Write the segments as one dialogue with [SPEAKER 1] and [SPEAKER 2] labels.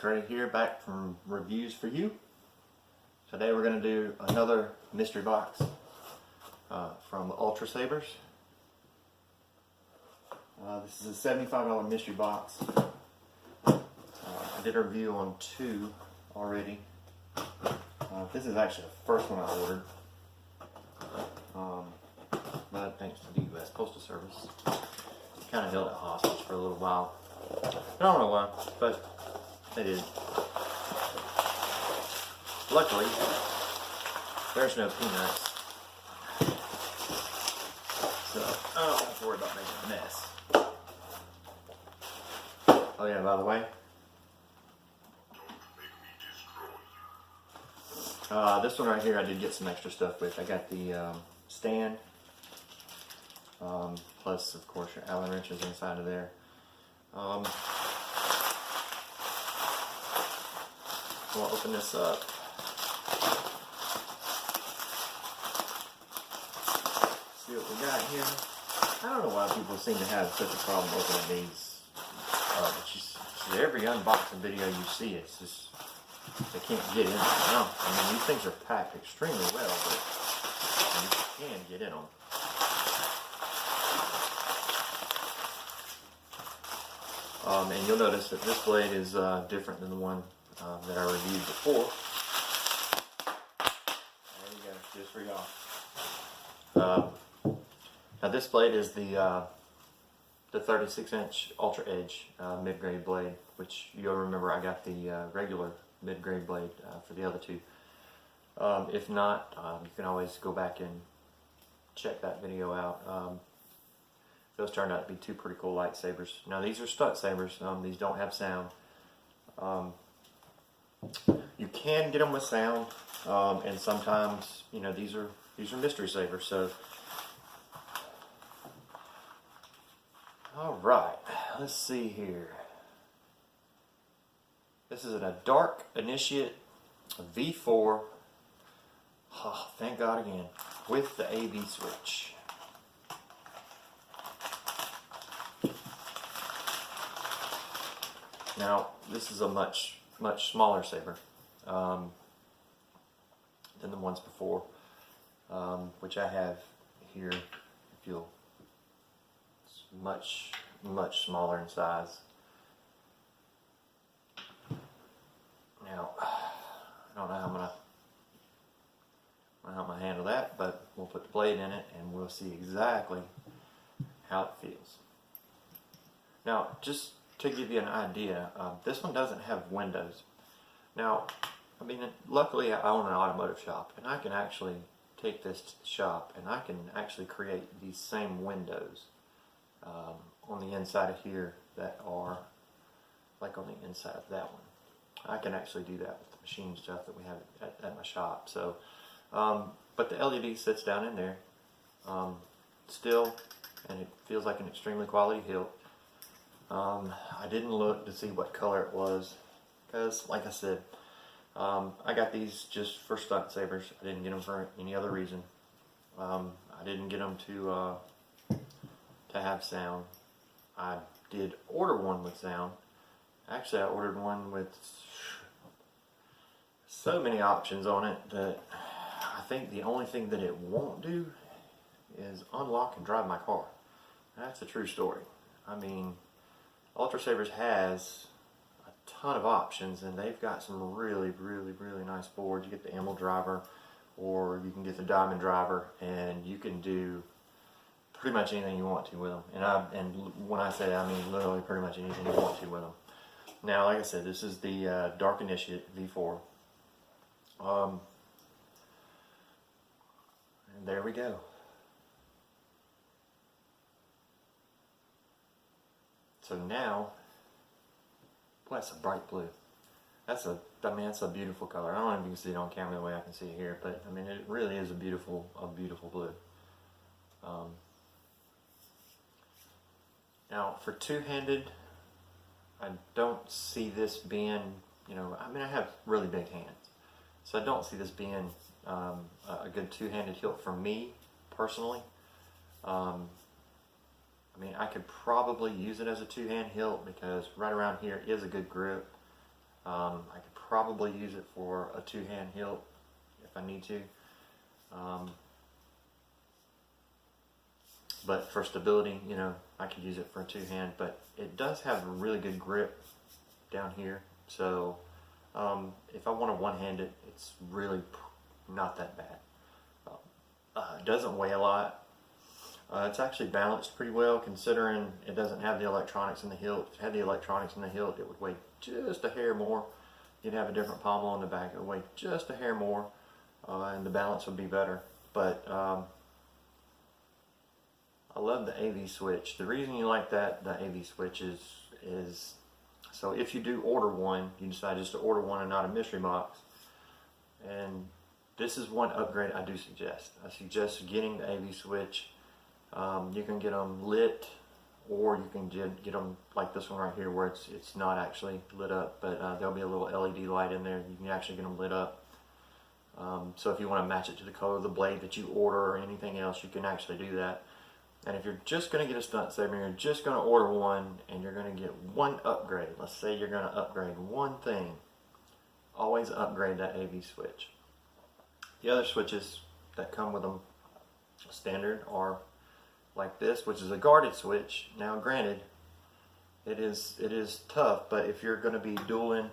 [SPEAKER 1] Trey here, back from Reviews for You. Today we're going to do another mystery box from UltraSabers. This is a $75 mystery box. I did a review on two already. This is actually the first one I ordered. But thanks to the U.S. Postal Service, kind of held it hostage for a little while. I don't know why, but they did. Luckily, there's no peanuts, so I don't have to worry about making a mess. Oh yeah, by the way, this one right here I did get some extra stuff with. I got the stand, plus of course your Allen wrenches inside of there. We'll open this up. See what we got here. I don't know why people seem to have such a problem opening these. Every unboxing video you see, it's just they can't get in them. No, I mean these things are packed extremely well, but you can get in them. And you'll notice that this blade is different than the one that I reviewed before. There you go, just for y'all. Now this blade is the 36-inch Ultra Edge mid-grade blade, which you'll remember I got the regular mid-grade blade for the other two. If not, you can always go back and check that video out. Those turned out to be two pretty cool lightsabers. Now these are stunt sabers. These don't have sound. You can get them with sound, and sometimes these are mystery sabers. So, all right, let's see here. This is a Dark Initiate V4. Oh, thank God again, with the AV switch. Now, this is a much smaller saber than the ones before, which I have here. It's much smaller in size. Now, I don't know how I'm gonna handle that, but we'll put the blade in it and we'll see exactly how it feels. Now, just to give you an idea, this one doesn't have windows. Now, I mean, luckily I own an automotive shop, and I can actually take this to the shop and I can actually create these same windows on the inside of here that are like on the inside of that one. I can actually do that with the machine stuff that we have at my shop. So, but the LED sits down in there still, and it feels like an extremely quality hilt. I didn't look to see what color it was because, like I said, I got these just for stunt sabers. I didn't get them for any other reason. I didn't get them to have sound. I did order one with sound. Actually, I ordered one with so many options on it that I think the only thing that it won't do is unlock and drive my car. That's a true story. I mean, UltraSabers has a ton of options, and they've got some really nice boards. You get the Emerald driver, or you can get the Diamond driver, and you can do pretty much anything you want to with them. And when I say that, I mean literally pretty much anything you want to with them. Now, like I said, this is the Dark Initiate V4. And there we go. So now, boy, that's a bright blue. That's a beautiful color. I don't know if you can see it on camera the way I can see it here, but I mean, it really is a beautiful blue. Now, for two-handed, I don't see this being, I mean, I have really big hands, so I don't see this being a good two-handed hilt for me personally. I mean, I could probably use it as a two-hand hilt because right around here is a good grip. I could probably use it for a two-hand hilt if I need to. But for stability, you know, I could use it for a two-hand, but it does have a really good grip down here. So if I want to one-hand it, it's really not that bad. It doesn't weigh a lot. It's actually balanced pretty well considering it doesn't have the electronics in the hilt. If it had the electronics in the hilt, it would weigh just a hair more. You'd have a different pommel on the back. It would weigh just a hair more, and the balance would be better. But I love the AV switch. The reason you like the AV switch is so if you do order one, you decide just to order one and not a mystery box. And this is one upgrade I do suggest. I suggest getting the AV switch. You can get them lit, or you can get them like this one right here where it's not actually lit up, but there'll be a little LED light in there. You can actually get them lit up. So if you want to match it to the color of the blade that you order or anything else, you can actually do that. And if you're just going to get a stunt saber, you're just going to order one and you're going to get one upgrade. Let's say you're going to upgrade one thing. Always upgrade that AV switch. The other switches that come with them standard are like this, which is a guarded switch. Now granted, it is tough, but if you're going to be dueling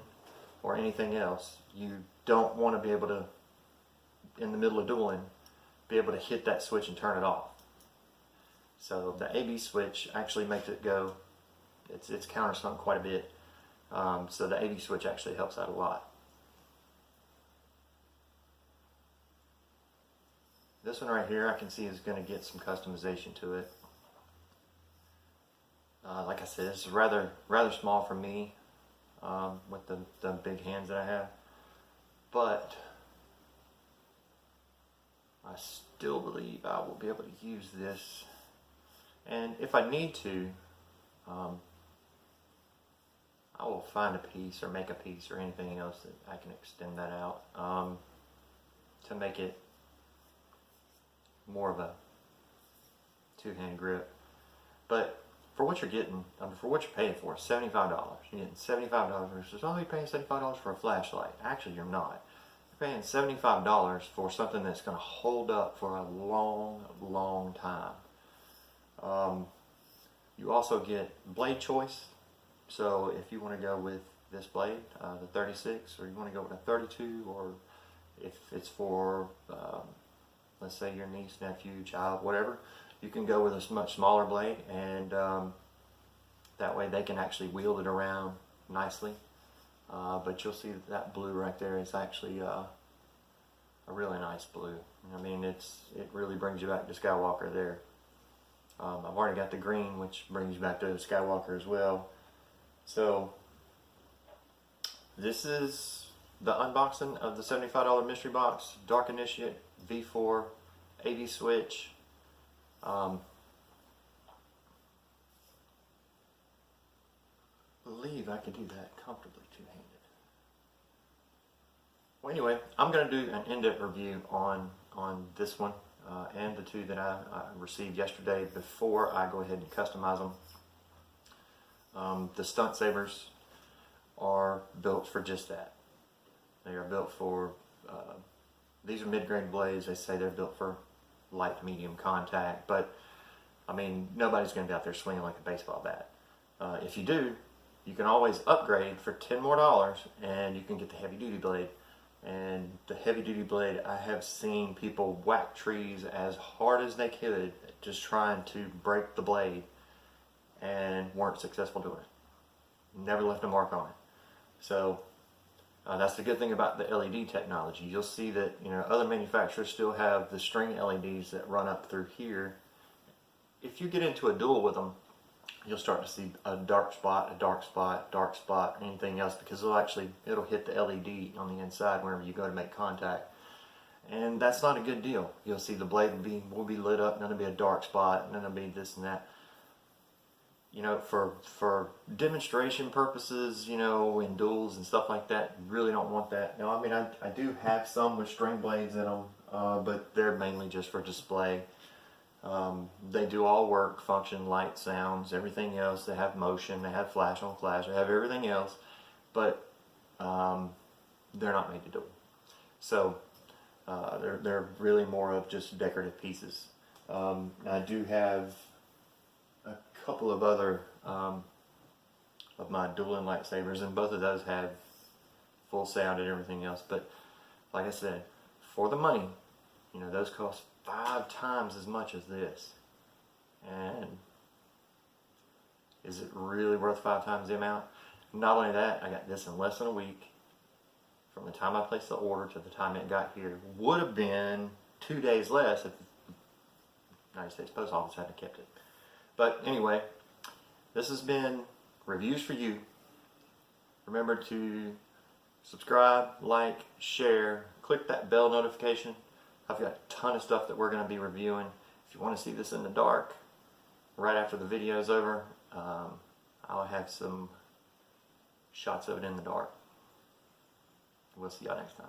[SPEAKER 1] or anything else, you don't want to be able to, in the middle of dueling, be able to hit that switch and turn it off. So the AV switch actually makes it go, it's countersunk quite a bit. So the AV switch actually helps out a lot. This one right here I can see is going to get some customization to it. Like I said, it's rather small for me with the big hands that I have. But I still believe I will be able to use this. And if I need to, I will find a piece or make a piece or anything else that I can extend that out to make it more of a two-hand grip. But for what you're getting, for what you're paying for, $75. You're getting $75 versus, oh, you're paying $75 for a flashlight. Actually, you're not. You're paying $75 for something that's going to hold up for a long, long time. You also get blade choice. So if you want to go with this blade, the 36, or you want to go with a 32, or if it's for let's say your niece, nephew, child, whatever, you can go with a much smaller blade, and that way they can actually wield it around nicely. But you'll see that blue right there is actually a really nice blue. I mean, it really brings you back to Skywalker there. I've already got the green, which brings you back to Skywalker as well. So this is the unboxing of the $75 mystery box, Dark Initiate V4 AV switch. I believe I could do that comfortably two-handed. Well, anyway, I'm going to do an in-depth review on this one and the two that I received yesterday before I go ahead and customize them. The stunt sabers are built for just that. They are built for, these are mid-grade blades. They say they're built for light to medium contact, but I mean, nobody's going to be out there swinging like a baseball bat. If you do, you can always upgrade for $10 more and you can get the heavy duty blade. And the heavy duty blade, I have seen people whack trees as hard as they could just trying to break the blade and weren't successful doing it. Never left a mark on it. So that's the good thing about the LED technology. You'll see that, you know, other manufacturers still have the string LEDs that run up through if you get into a duel with them, you'll start to see a dark spot, anything else, because it'll hit the LED on the inside whenever you go to make contact. And that's not a good deal. You'll see the blade will be lit up, and then there'll be a dark spot, and then there'll be this and that. You know, for demonstration purposes, you know, in duels and stuff like that, you really don't want that. Now, I mean, I do have some with string blades in them, but they're mainly just for display. They do all work, function, light, sounds, everything else. They have motion, they have flash on flash, they have everything else. But they're not made to duel. So they're really more of just decorative pieces. I do have a couple of other of my dueling lightsabers, and both of those have full sound and everything else. But like I said, for the money, you know, those cost 5 times as much as this. And is it really worth 5 times the amount? Not only that, I got this in less than a week. From the time I placed the order to the time it got here, would have been 2 days less if the United States Post Office hadn't kept it. But anyway, this has been Reviews for You. Remember to subscribe, like, share, click that bell notification. I've got a ton of stuff that we're going to be reviewing. If you want to see this in the dark, right after the video is over, I'll have some shots of it in the dark. We'll see y'all next time.